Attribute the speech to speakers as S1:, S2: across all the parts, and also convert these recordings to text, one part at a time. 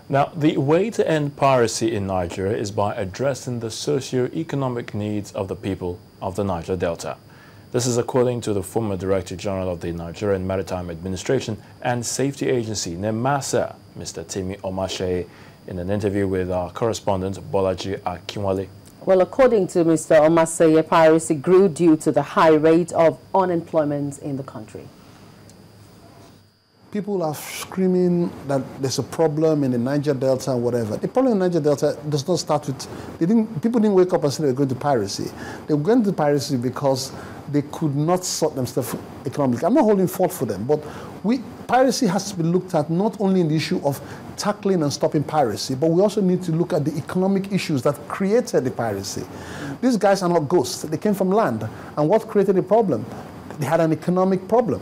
S1: Now, the way to end piracy in Niger is by addressing the socio-economic needs of the people of the Niger Delta. This is according to the former Director General of the Nigerian Maritime Administration and Safety Agency, NIMASA, Mr. D.G.NIMASA, in an interview with our correspondent, Bolaji Akinwale.
S2: Well, according to Mr. Omaseye, piracy grew due to the high rate of unemployment in the country.
S3: People are screaming that there's a problem in the Niger Delta and whatever. The problem in the Niger Delta does not start with, people didn't wake up and say they were going to piracy. They were going to piracy because they could not sort themselves economically. I'm not holding fault for them, but piracy has to be looked at not only in the issue of tackling and stopping piracy, but we also need to look at the economic issues that created the piracy. These guys are not ghosts. They came from land. And what created the problem? They had an economic problem.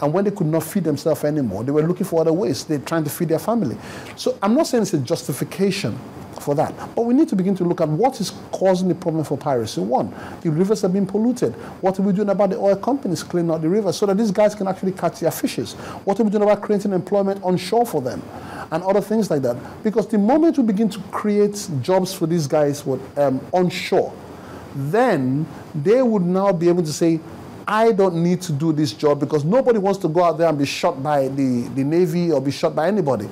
S3: And when they could not feed themselves anymore, they were looking for other ways. They're trying to feed their family. So I'm not saying it's a justification for that, but we need to begin to look at what is causing the problem for piracy. One, the rivers are being polluted. What are we doing about the oil companies cleaning out the rivers so that these guys can actually catch their fishes? What are we doing about creating employment onshore for them? And other things like that. Because the moment we begin to create jobs for these guys onshore, then they would now be able to say, I don't need to do this job because nobody wants to go out there and be shot by the Navy or be shot by anybody.